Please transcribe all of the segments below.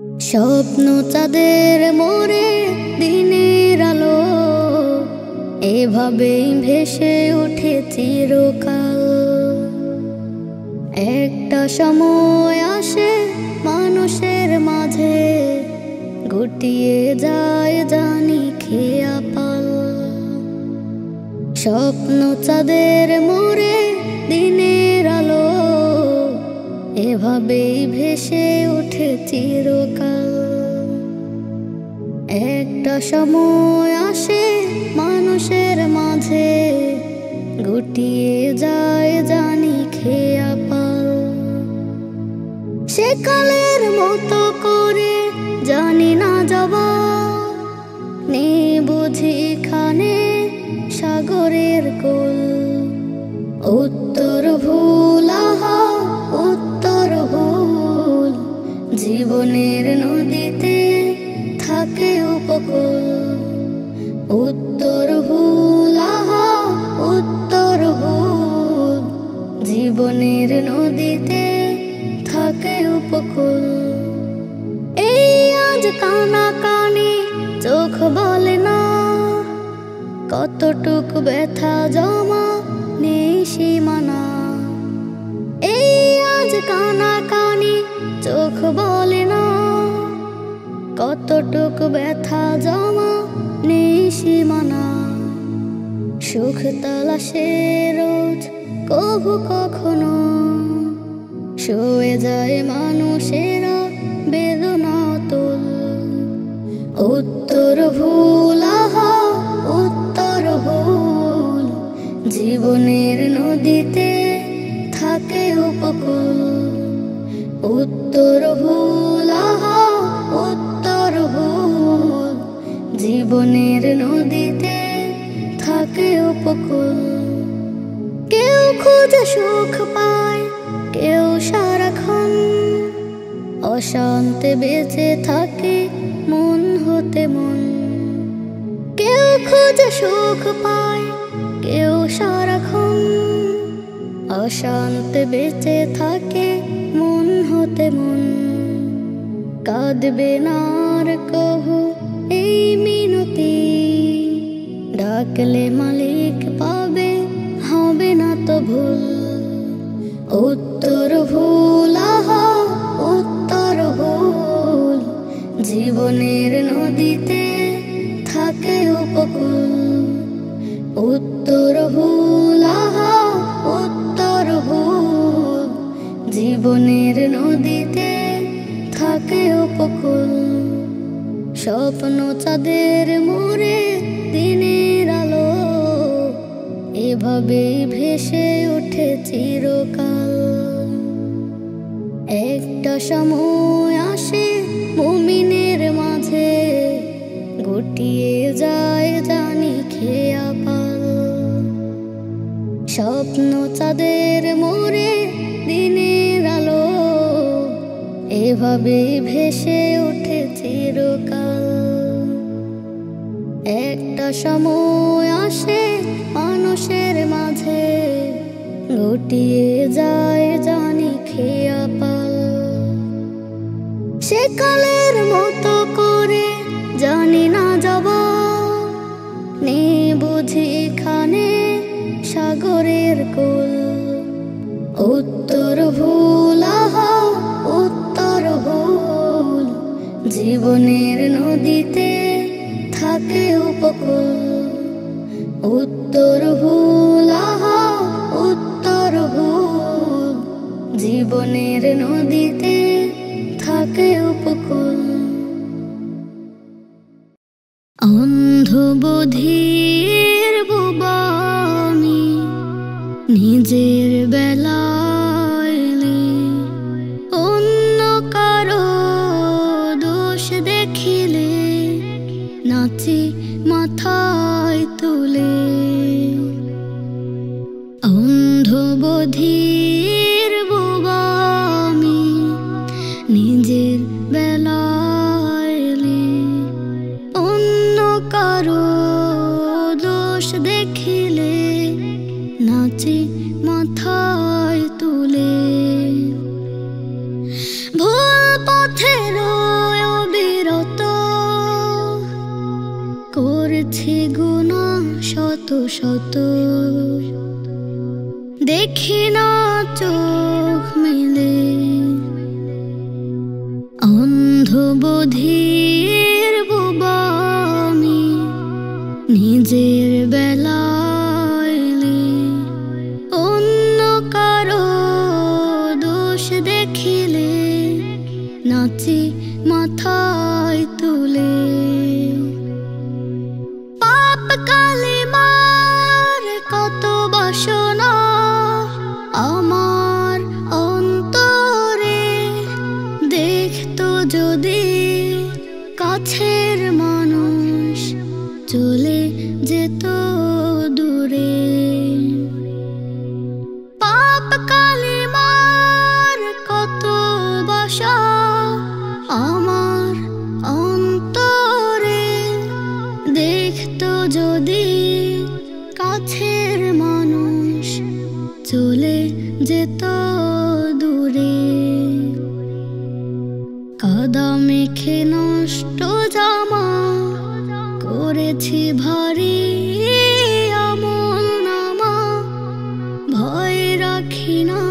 স্বপ্ন চাঁদের মোরে দিনের আলো এভাবেই ভেসে ওঠে চিরকাল। একটা সময় আসে মানুষের মাঝে, গুটিয়ে যায় জানি খেয়া পাল। স্বপ্ন চাঁদের মোরে দিনের আলো এভাবেই ভেসে ওঠে চিরকাল। একটা সময় আসে মানুষের মাঝে, গুটিয়ে যায় জানি খেয়া পাল। সে কালের মতো করে জানি না যাবা, নেই বুঝি খানে সাগরের কোল। উত্তর ভুল আহা উত্তর ভুল, জীবনের নদীতে থাকে উপকূল। উত্তর ভুল আহা উত্তর ভুল, জীবনের নদীতে থাকে উপকূল। এই আজ কানা কানি চোখ বলে না, কতটুকু ব্যথা জমা নেই সীমানা। এই আজ কানা কানি চোখ বলে না, কতটুকু ব্যথা জমা নেই সীমানা। সুখ তালাশে রোজ কভু কখনো, সয়ে যায় মানুষেরা বেদনা তুল। উত্তর ভুল আহা উত্তর ভুল, জীবনের নদীতে থাকে উপকূল। উত্তর ভুল আহা উত্তর ভুল, জীবনের নদীতে থাকে উপকূল। কেউ খুঁজে সুখ পায়, কেউ সারাক্ষণ অশান্তে বেঁচে থাকে মন হতে মন। কেউ খুঁজে সুখ পায়, কেউ সারাক্ষণ অশান্তে বেঁচে থাকে মন হতে মন। কাঁদবে না আর কহু এই মিনতি, ডাকলে মালিক পাবে হবে না তো ভুল। উত্তর ভুল আহা উত্তর ভুল, জীবনের নদীতে থাকে উপকূল। উত্তর ভুল আহা উত্তর ভুল, জীবনের নদীতে থাকে উপকূল। স্বপ্ন চাঁদের মোরে দিনের আলো এভাবেই ভেসে ওঠে চিরকাল। একটা সময় আসে মুমিনের মাঝে, গুটিয়ে যায় জানি খেয়া পাল। স্বপ্ন চাঁদের মোরে দিনের আলো এভাবেই ভেসে ওঠে চিরকাল। একটা সময় আসে মানুষের মাঝে, গুটিয়ে যায় জানি খেয়া পাল। সে কালের মতো করে জানি না যাবা, নেই বুঝি খানে সাগরের কোল। উত্তর ভুল আহা উত্তর ভুল, জীবনের নদীতে থাকে উপকূল। উত্তর ভুল আহা উত্তর ভুল, জীবনের নদীতে থাকে উপকূল। অন্ধ বধির বোবা আমি নিজের বেলায়, অন্য কারো দোষ দেখিলে নাচি মাথায় তুলে। অন্ধ বধির বোবা আমি নিজের বেলায়, অন্য কারো দোষ দেখিলে নাচি মাথায় তুলে। ভুল পথে রয়ে শত দেখি না চোখ মেলে অন্ধ বধির বোবা আমি নিজের বেলায় অন্য কারো দোষ দেখিলে নাচি মাথায় তুলে পাপ কালিমার কত বাসনা আমার অন্তরে দেখতো যদি কাছের মানুষ চলে যেত দূরে পাপ কালিমার কত বাসা আমার অন্তরে দেখতো যদি কাছের মানুষ চলে যেত দূরে কাদা মেখে নষ্ট জামা করেছি ভারী আমল নামা ভয় রাখি না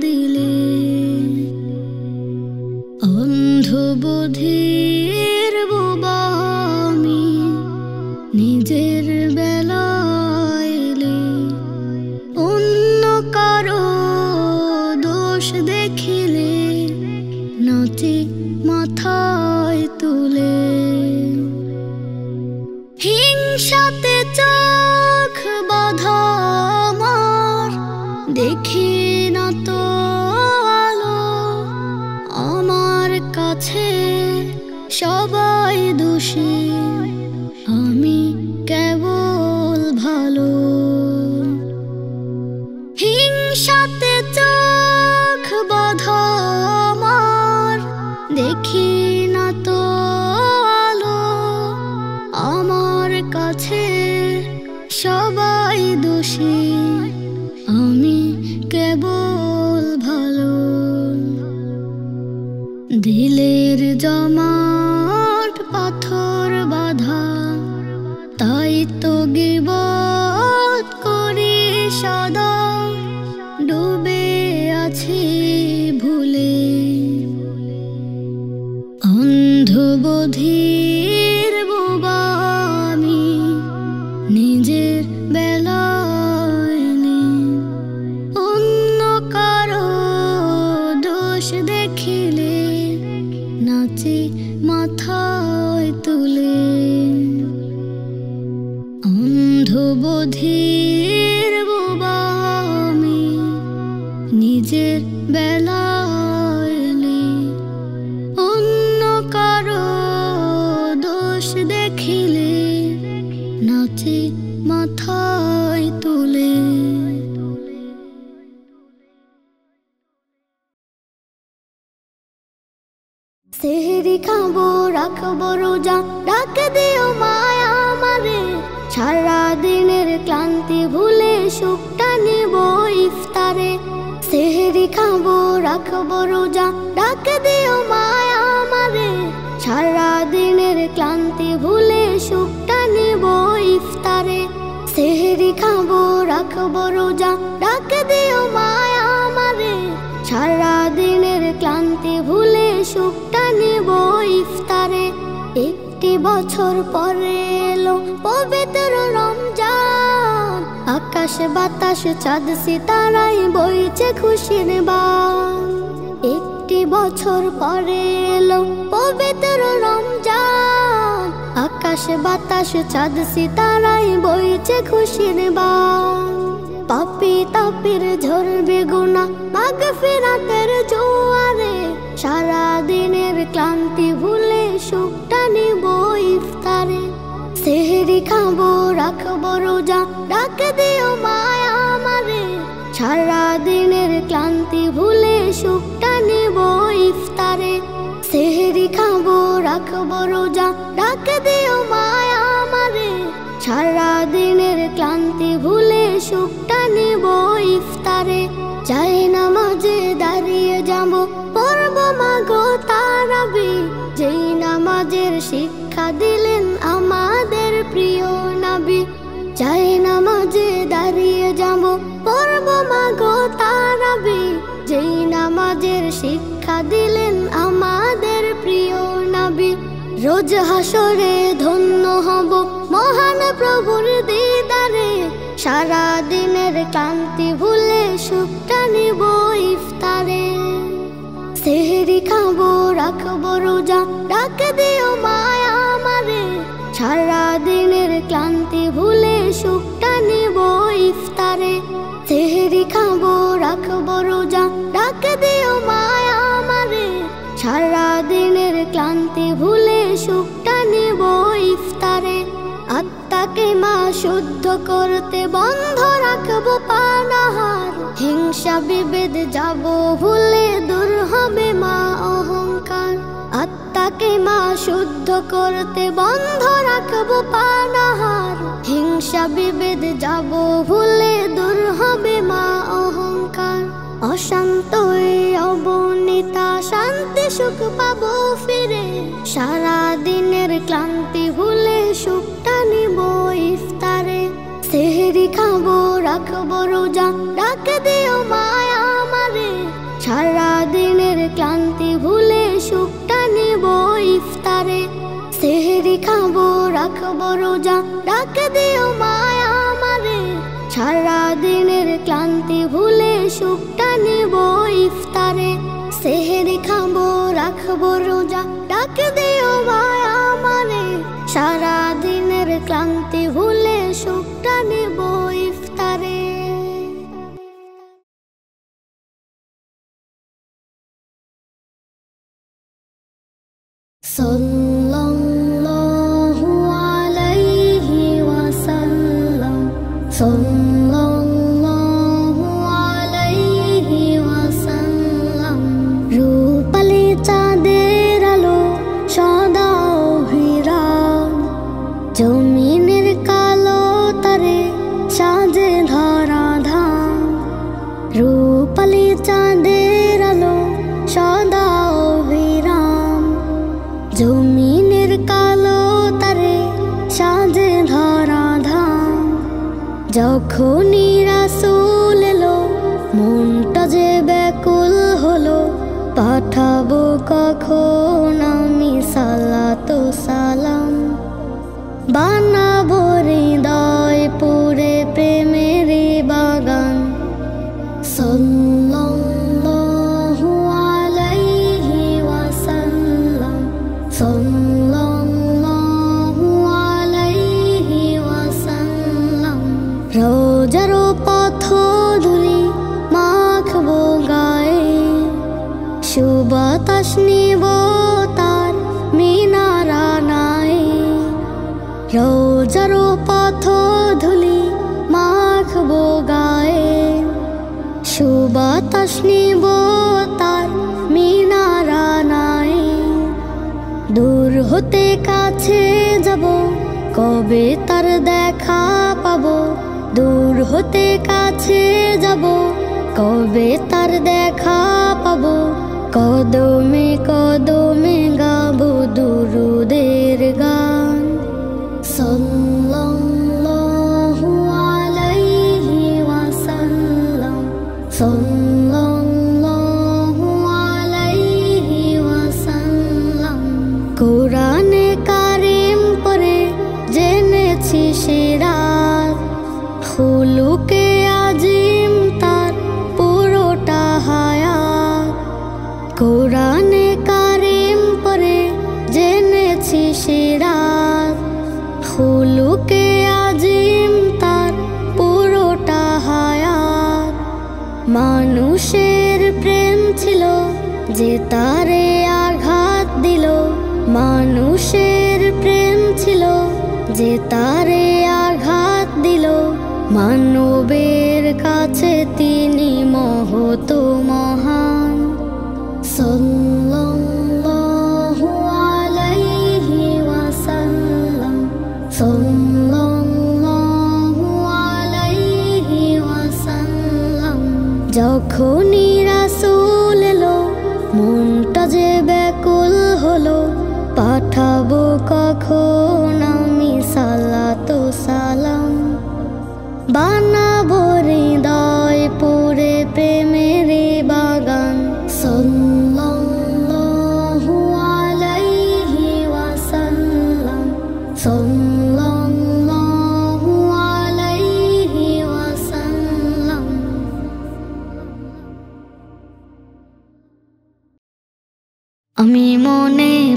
দিলে অন্ধ বধির বোবা আমি নিজের বেলায় অন্য কারো দোষ দেখিলে নাচি মাথায় তুলে হিংসাতে চোখ বাঁধা আমার দেখি না তো আলো আমার কাছে সবাই দোষী আমি কেবল ভালো হিংসাতে চোখ বাঁধা আমার দেখি না তো আলো আমার কাছে সবাই দোষী আমি কেবল ভালো দিলের জমাট পাথর বাঁধা তাই তো গীবত করি সদা ডুবে আছি ভুলে অন্ধ বধির বোবা আমি নিজের বেলায় অন্য কারো দোষ দেখিলে নাচি মাথায় তুলে অন্ধ বধির বোবা আমি নিজের বেলায় অন্য কারো দোষ দেখিলে নাচি মাথায় তুলে সেহরি খাবো রাখবো রোজা ডাক দিও মায়া আমারে সারা দিনের ক্লান্তি ভুলে সুখটা নিব ইফতারে সেহরি খাবো রাখবো রোজা ডাক দিও মায়া আমারে সারা দিনের ক্লান্তি ভুলে সুখটা নিব ইফতারে সেহরি খাবো রাখবো রোজা ডাক দিও মায়া আমারে সারা দিনের ক্লান্তি ভুলে সুখটা নিব ইফতারে একটি বছর পরে এলো পবিত্র রমজান আকাশ বাতাস চাঁদ সিতারায় বইছে খুশির বান একটি বছর পরে এলো পবিত্র রমজান আকাশ বাতাস চাঁদ সিতারায় বইছে খুশির বান পাপি তাপির ঝরবে গুনাহ মাগফিরাতের জোয়ারে সারা দিনের ক্লান্তি ভুলে সুখটা নিব ইফতারে সেহরি খাবো রাখবো রোজা ডাক দিও মায়া আমারে সারা দিনের ক্লান্তি ভুলে সুখটা নিব ইফতারে সেহরি খাবো রাখবো রোজা ডাক দিও মায়া আমারে সারা দিনের ক্লান্তি ভুলে সুখটা নিব ইফতারে যাই নামাজে দাঁড়িয়ে যাব পড়ব মাগো তারাবি যেই নামাজের শিক্ষা দিলেন আমাদের প্রিয় নবী যাই শিক্ষা দিলেন আমাদের প্রিয় নবী। রোজ হাসরে ধন্য হব মহান প্রভুর দিদারে, সারা দিনের ক্লান্তি ভুলে সুখটা নিব ইফতারে। সেহরি খাবো রাখবো রোজা, ডাক দিও মায়া আমারে, সারা দিনের ক্লান্তি ভুলে সুখটা নিব ইফতারে। সেহরি খাবো রাখবো রোজা, ডাক দিও মায়া আমারে, সারা দিনের ক্লান্তি ভুলে সুখটা নিব ইফতারে। আত্মাকে মা শুদ্ধ করতে বন্ধ রাখবো পানাহার, হিংসা বিভেদ যাব ভুলে দূর হবে মা অহংকার। আত্মাকে মা শুদ্ধ করতে বন্ধ রাখবো পানাহার, হিংসা বিভেদ যাব ভুলে দূর হবে মা অহংকার। অশান্ত অবনীতা শান্তি সুখ পাবো ফিরে, সারা দিনের ক্লান্তি ভুলে সুখটা নিব ইফতারে। সেহরি খাবো রাখবো রোজা, ডাক দিও মায়া আমারে, সারা দিনের ক্লান্তি ভুলে সুখটা নিব ইফতারে। সেহরি খাবো রাখবো রোজা, ডাক দিও মায়া আমারে, সারা দিনের ক্লান্তি ভুলে সুখটা নিব ইফতারে। সেহরি খাবো রাখবো রোজা, ডাক দিও মায়া আমারে, সারা দিনের ক্লান্তি ভুলে সুখটা নিব ইফতারে। সাল্লাল্লাহু আলাইহি ওয়াসাল্লাম, সাল্লাল্লাহু আলাইহি ওয়াসাল্লাম। রূপালি চাঁদের আলো সদা অভিরাম, জমিনের কালো তারে সাজে ধরাধাম। রূপালি চাঁদের আলো সদা অভিরাম, জমিনের কালো তারে সাজে ধরাধাম। যখনই রাসূল এলো মনটা যে ব্যাকুল হলো, পাঠাবো কখন আমি সালাত ও সালাম। বানাবো হৃদয় পুরে প্রেমের বাগান। সাল্লাল্লাহু আলাইহি ওয়াসাল্লাম, সাল্লাল্লাহু আলাইহি ওয়াসাল্লাম। রোজার পথ ধুলি মাখবো গায়ে, সুবাতাস নিব তার মিনারা নাই। রোজার পথ ধুলি মাখবো গায়ে, সুবাতাস নিব তার মিনারা নাই। দূর হতে কাছে যাব কবে তার দেখা পাবো, দূর হতে কাছে যাব কবে তার দেখা পাবো। কদমে কদমে গাবো দুরুদের গান। সাল্লাল্লাহু আলাইহি ওয়াসাল্লাম, সাল্লাল্লাহু আলাইহি ওয়াসাল্লাম। কোরআনে কারিম পড়ে জেনেছি সিরাত, খুলুকে আজিম তার পুরোটা হায়াত। কোরআনে কারিম পড়ে জেনেছি সিরাত, খুলুকে আজিম তার পুরোটা হায়াত। মানুষের প্রেম ছিল যে তারে আঘাত দিল, মানুষের প্রেম ছিল যে তারে আঘাত দিল। মানবের কাছে তিনি মহৎ মহান। সাল্লাল্লাহু আলাইহি ওয়াসাল্লাম, সাল্লাল্লাহু আলাইহি ওয়াসাল্লাম। যখনই রাসূল এলো মনটা যে ব্যাকুল হলো, পাঠাবো কখন আমি সালাত ও সালাম। বানাবো হৃদয় পুরে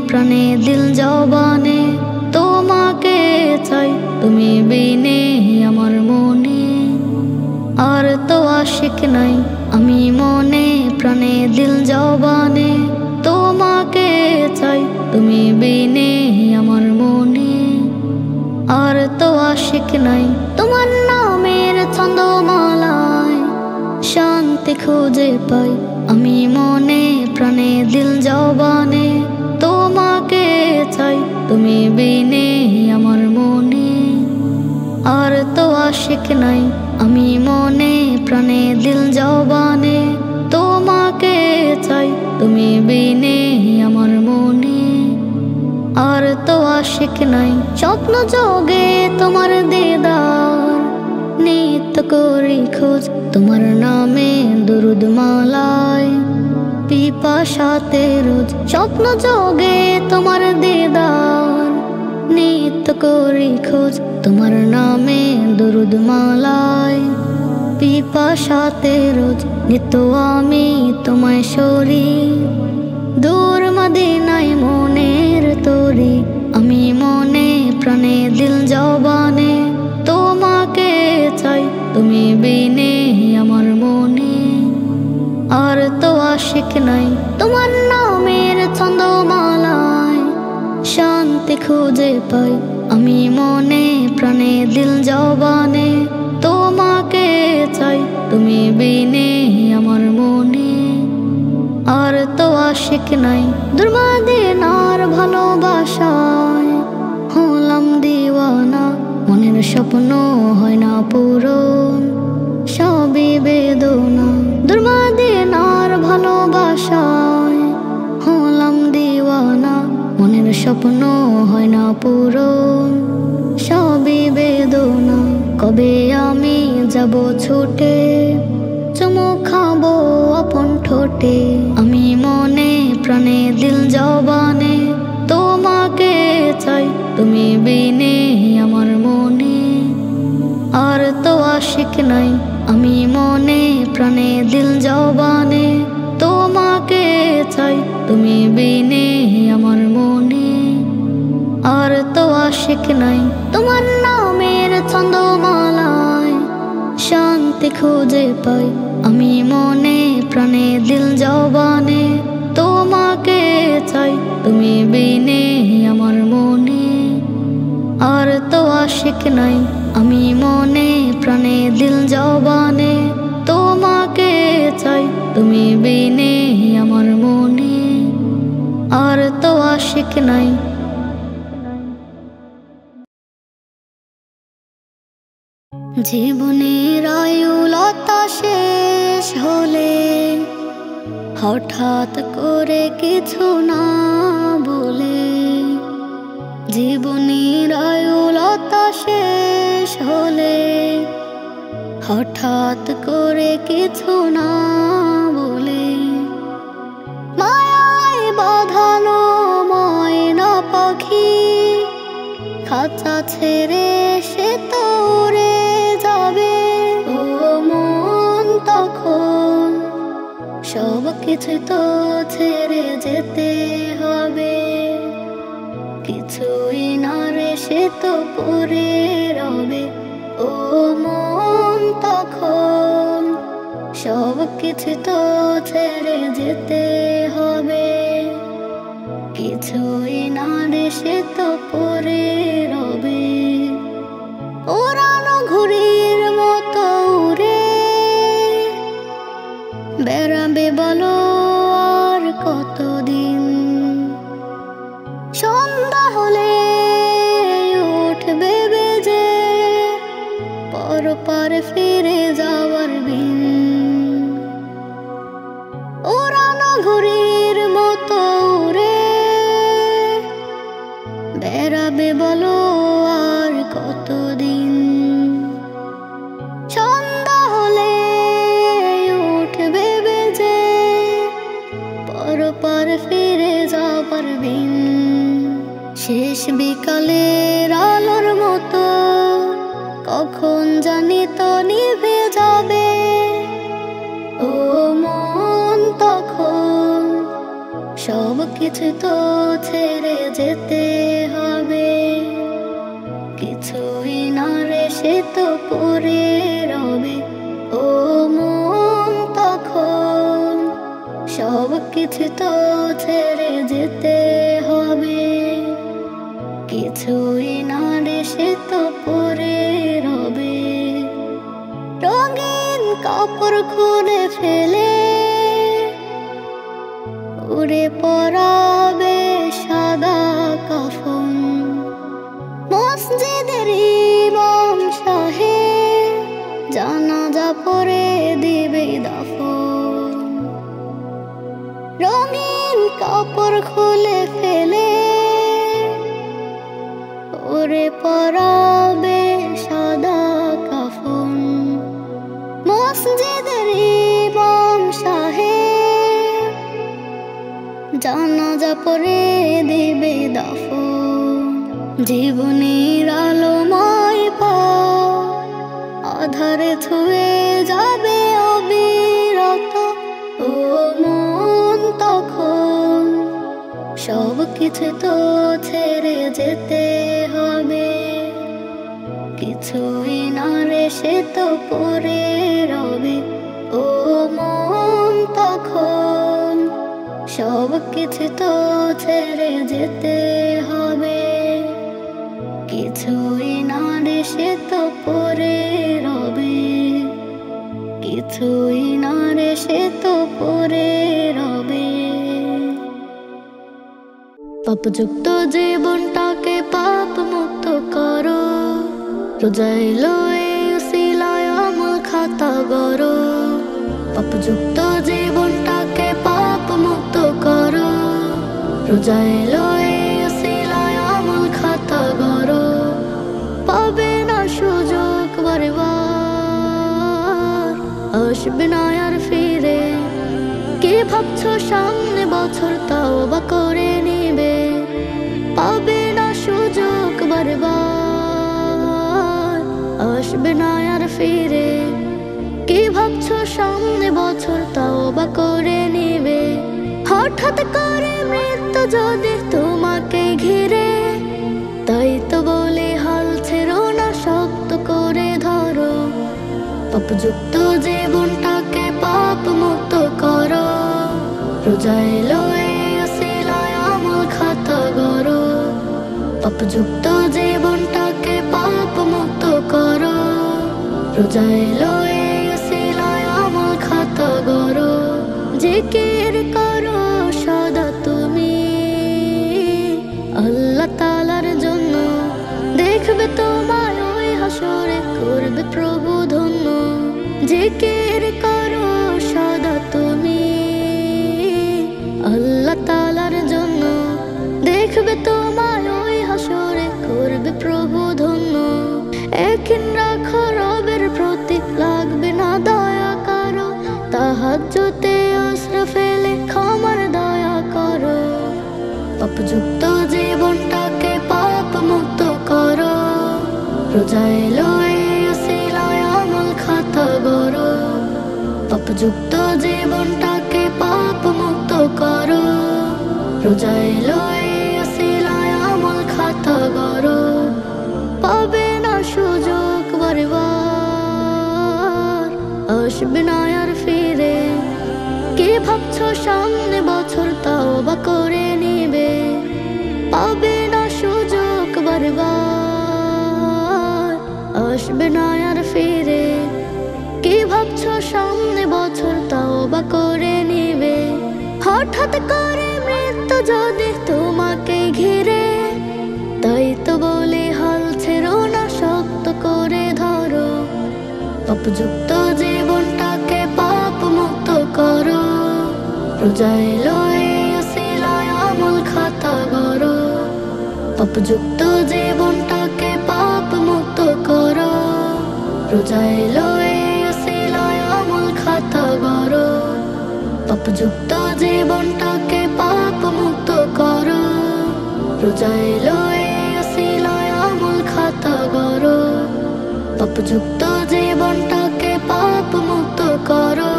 প্রাণে দিল জবানে তোমাকে চাই, তুমি বিনে আমার মনে আর তো আশিক নাই। আমি মনে প্রাণে দিল জবানে তোমাকে চাই, তুমি বিনে আমার মনে আর তো আশিক নাই। তোমার নামের ছন্দমালায় শান্তি খুঁজে পাই, আমি মনে প্রাণে দিল জবানে তোমাকে চাই, তুমি বিনে আমার মনে আর তো আশিক নাই। আমি মনে প্রাণে দিল জবানে তোমাকে চাই, তুমি বিনে আমার মনে আর তো আশিক নাই। স্বপ্ন যোগে তোমার দিদার নিত্য করি খোঁজ, তোমার নামে দুরুদ মালায় পিপাসাতে রোজ। স্বপ্ন যোগে তোমার দিদার নিত্য করি খোঁজ, তোমার নামে দুরুদ মালায় পিপাসাতে রোজ। নিত্য আমি তোমায় সরি দূর মদিনায় মনের তরি, আমি মনে প্রাণে দিল জবানে তোমাকে চাই, তুমি বিনে আমার মনে আর তো আশিক নাই। তোমার নামের ছন্দমালায় শান্তি খুঁজে পাই, আমি মনে প্রাণে দিল জবানে তোমাকে চাই, তুমি বিনে আমার মনে আর তো আশিক নাই। দুর্মদিনার ভালোবাসায় হলাম দিওয়ানা, মনের স্বপ্ন হয় না পূরণ, সবই বেদনা। দুর্মদিনার ভালোবাসায় হলাম দিওয়ানা, মনের স্বপ্ন হয় না পূরণ, সবই বেদনা। কবে আমি যাব ছুটে চুমু খাবো আপন ঠোঁটে, আমি মনে প্রাণে দিল জবানে তোমাকে চাই, তুমি বিনে আমার মনে আর তো আশিক নাই। আমি মনে প্রাণে দিল জবানে তোমাকে চাই, তুমি বিনে আমার মনে আর তো আশিক নাই। তোমার নামের ছন্দমালায় শান্তি খুঁজে পাই, আমি মনে প্রাণে দিল জবানে তোমাকে চাই, তুমি বিনে আমার মনে আর তো আশিক নাই। আমি মনে প্রাণে দিল জবানে তোমাকে চাই, তুমি বিনে আমার মনে আর তো আশিক নাই। জীবনের আয়ুলতা শেষ হলে হঠাৎ করে কিছু না বলে, জীবনের আয়ুলতা শেষ হলে হঠাৎ করে কিছু না বলে, মায়ায় বাঁধানো ময়না পাখি খাঁচা ছেড়ে সে তো উড়ে যাবে। ও মন তখন সব কিছু তো ছেড়ে যেতে হবে, কিছুই না রে সে তো পড়ে রবে। ও মন তখন সব কিছু তো ছেড়ে যেতে হবে, কিছুই না রে সে তো পড়ে রবে। ওড়ানো ঘুড়ির মতো উড়ে বেড়াবে বলো আর কতদিন, সন্ধ্যা হলে উঠবে বেজে পরপার ফিরে যাওয়ার বিন। ওড়ানো ঘুড়ির মতো উড়ে বেড়াবে বলো আর কতদিন, সন্ধ্যা হলে উঠবে বেজে পরপার ফিরে যাবার বিন। শেষ বিকালের আলোর মতো কখন জানি তো নিভে যাবে। ও মন তখন সব কিছু তো ছেড়ে যেতে হবে। কিছুই না রে সে তো পড়ে রবে ও মন তখন, সব কিছু তো ছেড়ে যেতে হবে। কিছুই না রে সে তো পড়ে রবে। রঙিন কাপড় খুলে ফেলে উড়ে পরাবে সাদা কাফন, মসজিদের ইমাম সাহেব জানাজা পড়ে দিবে দাফন। রঙিন কাপড় খুলে ফেলে উড়ে পরাবে সাদা কাফন, মসজিদের ইমাম সাহেব জানাজা পড়ে দিবে দাফন। জীবনের আলোময় পথ আধারে ছুঁয়ে যাবে অবিরত ও মন তখন, সব কিছু তো ছেড়ে যেতে হবে। কিছুই না রে সে তো পড়ে রবে ও মন তখন, সব কিছু তো ছেড়ে যেতে হবে। কিছুই না রে সে তো পড়ে রবে, কিছুই না রে সে তো পড়ে রবে। পাপযুক্ত জীবনটাকে পাপ মুক্ত করো, রোজা এলো এই উসিলায় আমল খাতা গড়ো। পাপযুক্ত জীবনটাকে পাপ মুক্ত করো, রোজা এলো এই উসিলায় আমল খাতা গড়ো। পাবে না সুযোগ বারবার, আসবে না আর ফিরে। কি ভাবছো সামনে বছর তাওবা করে নিবে, পাবে না সুযোগ বারবার, আসবে না আর ফিরে। কি ভাবছো সামনে বছর তাওবা করে নিবে। হঠাৎ করে মৃত্যু যদি তোমাকে ঘিরে, তাই তো বলে হাল ছেড়ো না, শক্ত করে ধরো। পাপযুক্ত জীবনটাকে পাপ মুক্ত করো, রোজা এলো এই উসিলায় আমল খাতা গড়ো। পাপযুক্ত জীবনটাকে পাপ মুক্ত করো, রোজা এলো এই উসিলায় আমল খাতা গড়ো। জিকির করো সদা তুমি আল্লাহ তাআলার জন্য, দেখবে তোমায় ওই হাসরে করবে প্রভু ধন্য। জিকির করো সদা তুমি আল্লাহ তাআলার জন্য, দেখবে তোমায় ওই হাসরে করবে প্রভু ধন্য। একদিন রাখো রবের প্রতি, লাগবে না দয়া করো। তাহাজ্জুদে আশ্রা ফেলে ক্ষমার দয়া করো। পাপযুক্ত জীবনটাকে পাপ মুক্ত করো, রোজা এলো এই উসিলায় আমল খাতা গড়ো। পাপযুক্ত জীবনটাকে পাপ মুক্ত করো, রোজা এলো এই উসিলায় আমল খাতা গড়ো। পাবে না সুযোগ বারবার, আসবে না আর ফিরে। কি ভাবছো সামনে বছর তাওবা করে নিবে, পাবে না সুযোগ বারবার, আসবে না আর ফিরে। কি ভাবছো সামনে বছর তাওবা করে নিবে। হঠাৎ করে মৃত্যু যদি তোমাকে ঘিরে, তাই তো বলে হাল ছেড়ো না, শক্ত করে ধরো। পাপযুক্ত জীবনটাকে পাপ মুক্ত করো, রোজা এলো এই উসিলায় আমল খাতা গড়ো। পাপযুক্ত জীবনটাকে পাপ মুক্ত করো, রোজা এলো এই উসিলায় আমল খাতা গড়ো। পাপযুক্ত জীবনটাকে পাপ মুক্ত করো, রোজা এলো এই উসিলায় আমল খাতা গড়ো। পাপযুক্ত জীবনটাকে পাপ মুক্ত করো,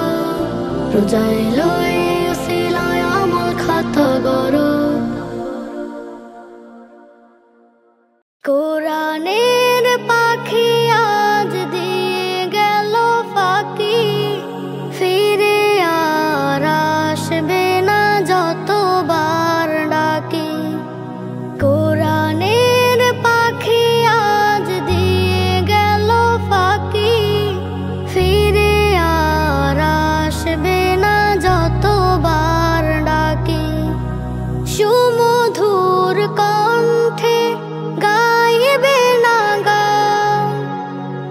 রোজা এলো এই উসিলায় আমল খাতা গড়ো। কোরআনের পাখি আজ দিয়ে গেল ফাঁকি, ফিরে আর আসবে না যতবার ডাকি। কোরআনের পাখি আজ দিয়ে গেল ফাঁকি, ফিরে আর আসবে না যতবার ডাকি। সুমধুর কণ্ঠে গাইবে না গান,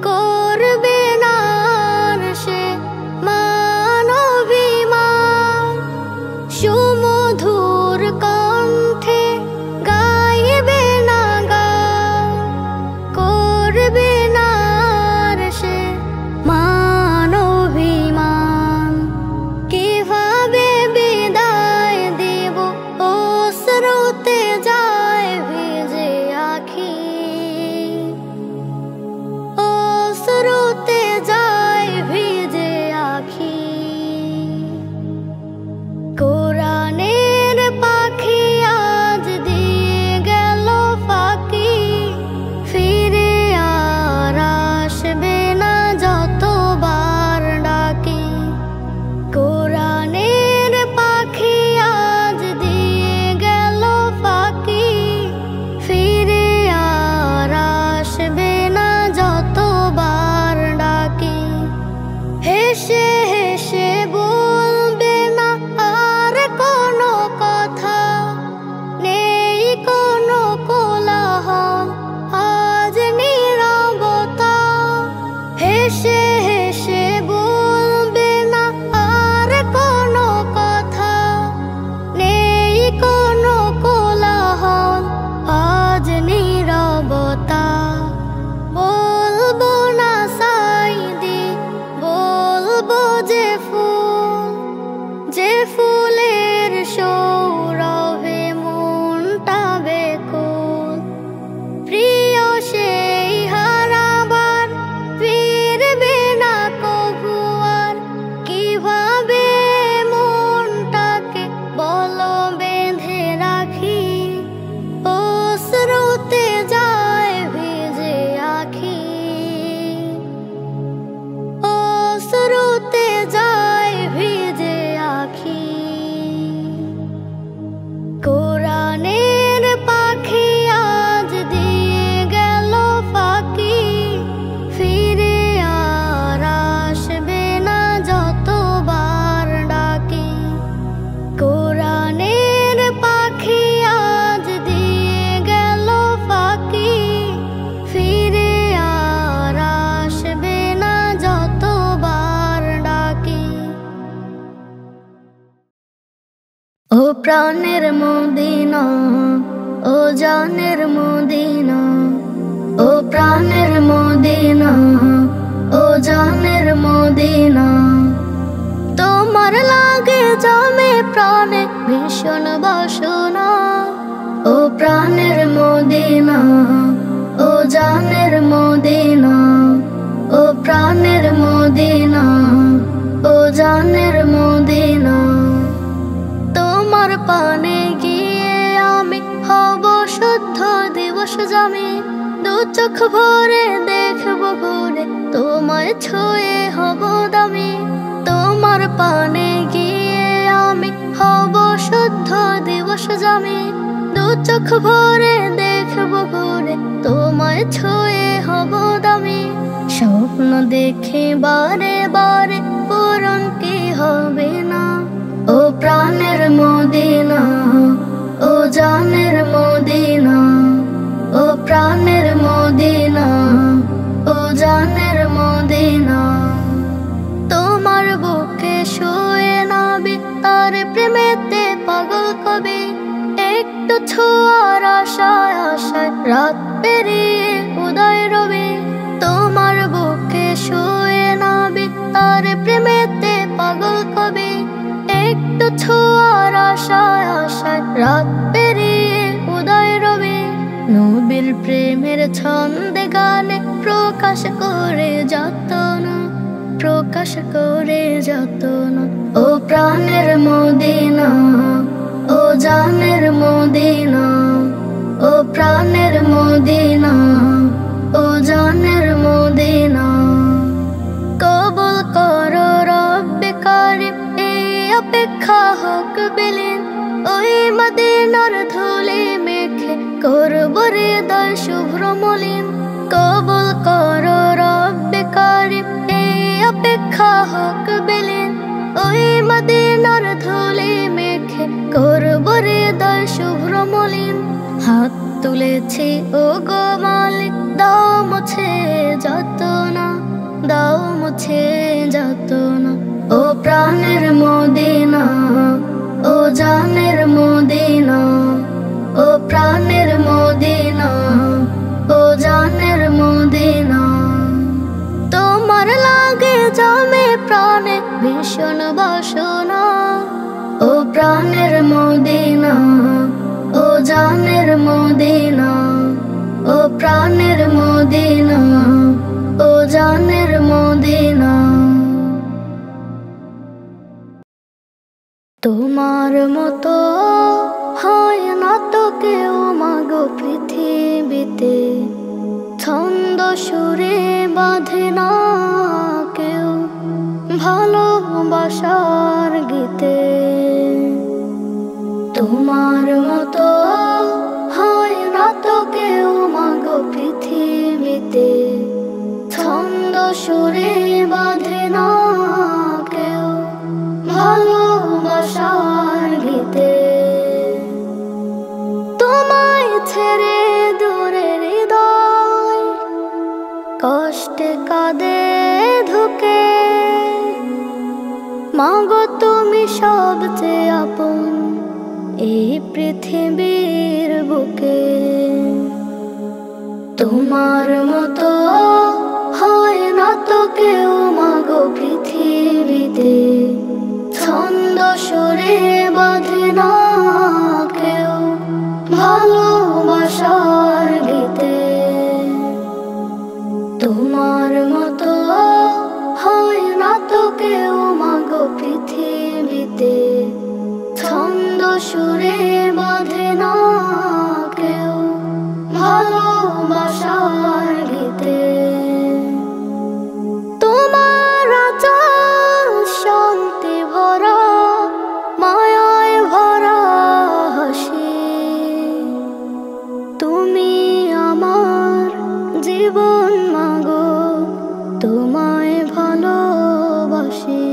করবে না আর সে মান অভিমান। সুমধুর কণ্ঠে গাইবে না গান, করবে না আর সে মান অভিমান। কিভাবে বিদায় দেব অশ্রুতে যায় ভিজে আখি, অশ্রুতে যায় ভিজে আখি। কোরআনের পাখি আজ দিয়ে গেল ফাঁকি, ফিরে আর আসবে না যতবার ডাকি। কোরআনের পাখি আজ দিয়ে গেল ফাঁকি, ফিরে আর আসবে না যতবার ডাকি। হেসে হেসে বলবে না আর কোনো কথা, নেই কোনো কোলাহল আজ নীরবতা। হেসে হেসে বলবে না আর কোনো কথা, নেই কোনো কোলাহল আজ নীরবতা। বলবো না সাইদি, বলবো যে ফুল, যে ফুলের সৌরভে মনটা বেকুল। প্রিয় সেই হারাবার ফিরবে না কভু আর, কিভাবে মনটাকে বলো বেঁধে রাখি। অশ্রুতে যায় ভিজে আখি, অশ্রুতে যায় ভিজে আখি। কোরআনের পাখি আজ দিয়ে গেল ফাঁকি, ফিরে আর আসবে না যতবার ডাকি। কোরআনের পাখি আজ দিয়ে গেল ফাঁকি, ফিরে আর আসবে না যতবার ডাকি। ও প্রাণের মদিনা, ও জানের মদিনা, ও প্রাণের মদিনা, ও জানের মদিনা। তোমার লাগে জমে প্রাণে ভীষণ বাসনা। ও প্রাণের মদিনা, ও জানের মদিনা, ও প্রাণের মদিনা, ও জানের মদিনা। তোমার পানে গিয়ে আমি হব শুদ্ধ দিবস জামি, দু চোখ ভরে দেখব ঘুরে তোমায় ছুঁয়ে হব দামি। তোমার পানে গিয়ে আমি হব শুদ্ধ দিবস জামি, দু চোখ ভরে দেখব ঘুরে তোমায় ছুঁয়ে হব দামি। স্বপ্ন দেখে বারে বারে পূরণ কি হবে না। ও প্রাণের মদিনা, ও জানের মদিনা, ও প্রাণের মদিনা, ও জানের মদিনা। তোমার বুকে শুয়ে নাবি তার প্রেমেতে পাগল কবি, একটু ছোঁয়ার আশায় আশায় রাত পেরিয়ে উদয় রবি। তোমার বুকে শুয়ে নাবি তার প্রেমেতে পাগল কবি, একটু ছোঁয়ার আশায় আশায় রাত পেরিয়ে উদয় রবি। নবীর প্রেমের ছন্দে গানে প্রকাশ করে যত না, প্রকাশ করে যত না। ও প্রাণের মদিনা, ও জানের মদিনা, ও প্রাণের মদিনা। মদিনা, ও জানের মদিনা। কবুল করো রব্বে কারিম, এই অপেক্ষা হোক বিলীন। ওই মদিনার ধুলি মেখে করব হৃদয় শুভ্র মলিন। কবুল করো রব্বে কারিম, এই অপেক্ষা হোক বিলীন। ওই মদিনার ধুলি মেখে করব হৃদয় শুভ্র মলিন। হাত তুলেছি ও গো মালিক, দাও মুছে যত না, দাও মুছে যত না। ও প্রাণের মদিনা, ও জানের মদিনা, ও প্রাণের মদিনা, ও জানের মদিনা। তোমার লাগে জমে প্রাণে ভীষণ বাসনা। ও প্রাণের মদিনা, ও জানের মদিনা, ও প্রাণের মদিনা, ও জানের মদিনা। তোমার মতো হয় না তো কেউ মাগো পৃথিবীতে, ছন্দ সুরে বাঁধে না কেউ ভালোবাসার গীতে। তোমার মতো হয় না তো কেউ মাগো পৃথিবীতে, ছন্দ সুরে বাঁধে না কেউ ভালোবাসার গীতে। তোমায় ছেড়ে দূরে হৃদয় কষ্টে কাঁদে ধুকে, মাগো তুমি সবচেয়ে আপন এই পৃথিবীর বুকে। তোমার মতো হয় না তো কেউ মাগো পৃথিবীতে, ছন্দ সুরে বাঁধে না কেউ ভালোবাসার গীতে। তোমার মতো হয় না তো কেউ মাগো পৃথিবীতে, ছন্দ সুরে বাঁধে না কেউ ভালোবাসার গীতে। তোমার আঁচল শান্তি ভরা, মায়ায় ভরা হাসি। তুমি আমার জীবন মাগো, তোমায় ভালোবাসি।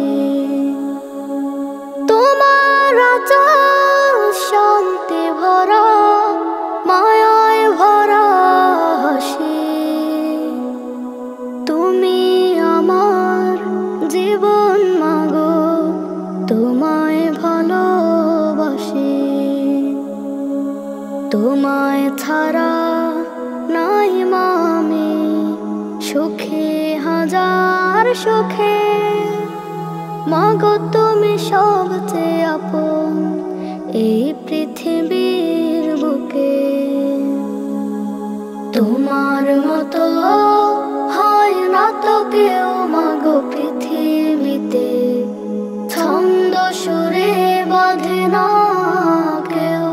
তোমার আঁচল শান্তি ভরা, মায়ায় ভরা হাসি। তুমি আমার জীবন মাগো, তোমায় ভালোবাসি। তোমায় ছাড়া নাই মামি সুখে হাজার সুখে, মাগো তুমি সবচেয়ে আপন এই পৃথিবীর বুকে। তোমার মতো হয় না তো কেউ মাগো পৃথিবীতে, ছন্দ সুরে বাঁধে না কেউ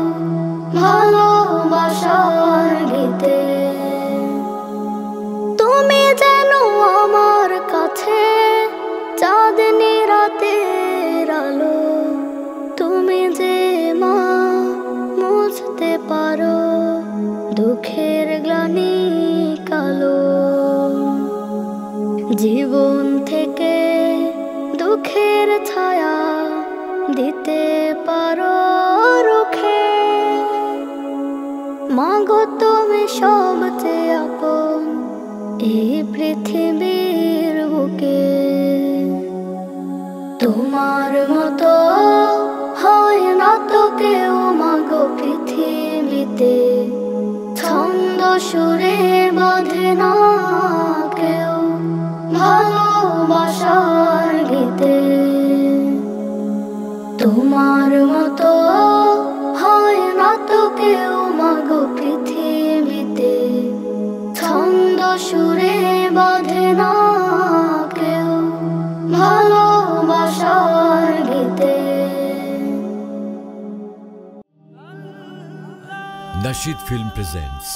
ভালোবাসার গীতে। তুমি যেন আমার কাছে চাঁদনি রাতের আলো, তুমি যে মা মুছতে পারো দুঃখের গ্লানি কালো। জীবন থেকে দুঃখের ছায়া দিতে পারো রুখে, মাগো তুমি সবচেয়ে আপন এই পৃথিবীর বুকে। তোমার মতো হয় না তো কেউ মাগো পৃথিবীতে, ছন্দ সুরে বাঁধে না কেউ ভালোবাসার গীতে। তোমার মতো হয় না তো কেউ মাগো পৃথিবীতে, ছন্দ সুরে বাঁধে না কেউ ভালোবাসার গীতে। Nasheed Film presents